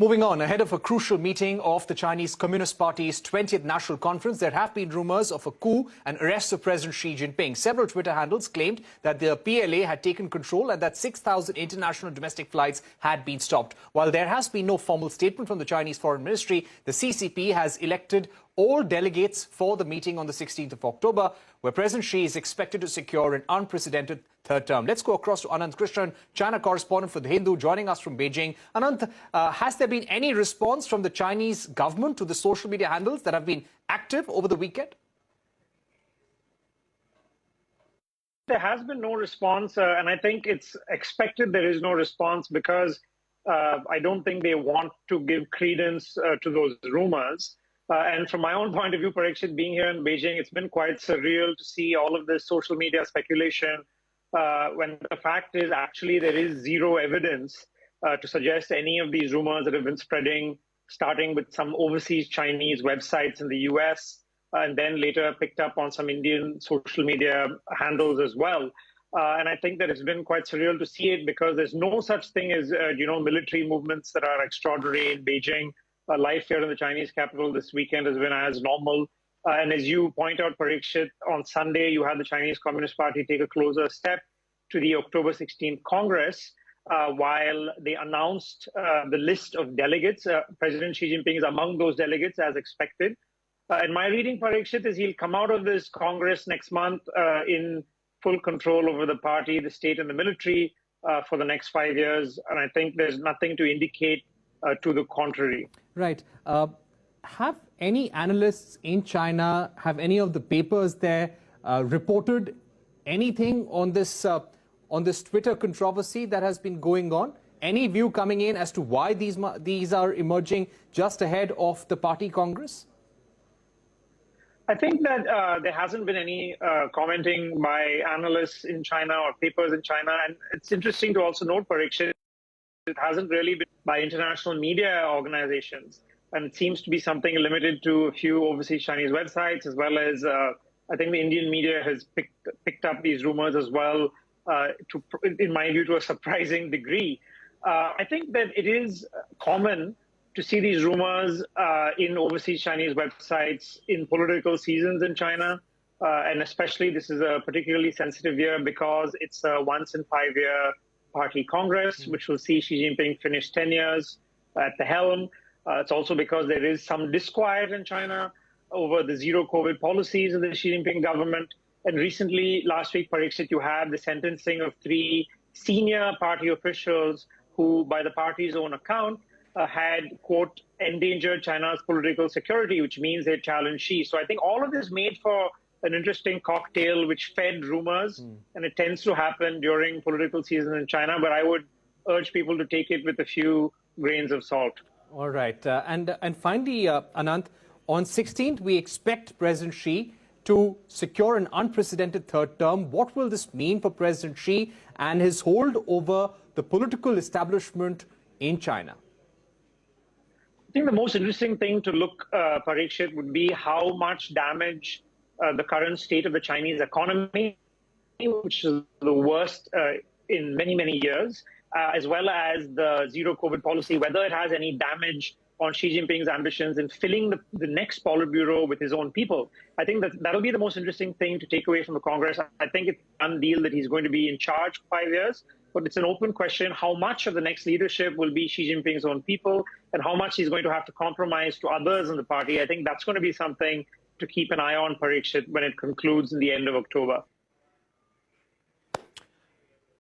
Moving on, ahead of a crucial meeting of the Chinese Communist Party's 20th National Conference, there have been rumours of a coup and arrest of President Xi Jinping. Several Twitter handles claimed that the PLA had taken control and that 6,000 international domestic flights had been stopped. While there has been no formal statement from the Chinese Foreign Ministry, the CCP has elected all delegates for the meeting on the 16th of October, where President Xi is expected to secure an unprecedented third term. Let's go across to Anant Krishnan, China correspondent for The Hindu, joining us from Beijing. Anant, has there been any response from the Chinese government to the social media handles that have been active over the weekend? There has been no response, and I think it's expected there is no response because I don't think they want to give credence to those rumors. And from my own point of view, Parikshit, being here in Beijing, it's been quite surreal to see all of this social media speculation when the fact is actually there is zero evidence to suggest any of these rumors that have been spreading, starting with some overseas Chinese websites in the US, and then later picked up on some Indian social media handles as well. And I think that it's been quite surreal to see it because there's no such thing as, military movements that are extraordinary in Beijing. Life here in the Chinese capital this weekend has been as normal. And as you point out, Parikshit, on Sunday, you had the Chinese Communist Party take a closer step to the October 16th Congress, while they announced the list of delegates. President Xi Jinping is among those delegates, as expected. And my reading, Parikshit, is he'll come out of this Congress next month in full control over the party, the state, and the military for the next 5 years. And I think there's nothing to indicate to the contrary. Right. Have any analysts in China, have any of the papers there reported anything on this Twitter controversy that has been going on? Any view coming in as to why these are emerging just ahead of the party Congress? I think that there hasn't been any commenting by analysts in China or papers in China. And it's interesting to also note, Parikshit, it hasn't really been by international media organizations. And it seems to be something limited to a few overseas Chinese websites, as well as I think the Indian media has picked up these rumors as well, in my view, to a surprising degree. I think that it is common to see these rumors in overseas Chinese websites in political seasons in China. And especially this is a particularly sensitive year because it's a once in 5 year party Congress, which will see Xi Jinping finish 10 years at the helm. It's also because there is some disquiet in China over the zero COVID policies of the Xi Jinping government. And recently, last week, Parikshit, you had the sentencing of 3 senior party officials who, by the party's own account, had, quote, endangered China's political security, which means they challenged Xi. So I think all of this made for an interesting cocktail which fed rumors, and it tends to happen during political season in China. But I would urge people to take it with a few grains of salt. All right. And finally, Anant, on 16th, we expect President Xi to secure an unprecedented third term. What will this mean for President Xi and his hold over the political establishment in China? I think the most interesting thing to look, Parikshit, would be how much damage the current state of the Chinese economy, which is the worst in many, many years, as well as the zero COVID policy, whether it has any damage on Xi Jinping's ambitions in filling the next Politburo with his own people. I think that'll be the most interesting thing to take away from the Congress. I think it's a done deal that he's going to be in charge for 5 years, but it's an open question how much of the next leadership will be Xi Jinping's own people and how much he's going to have to compromise to others in the party. I think that's going to be something to keep an eye on, Parikshit, when it concludes in the end of October.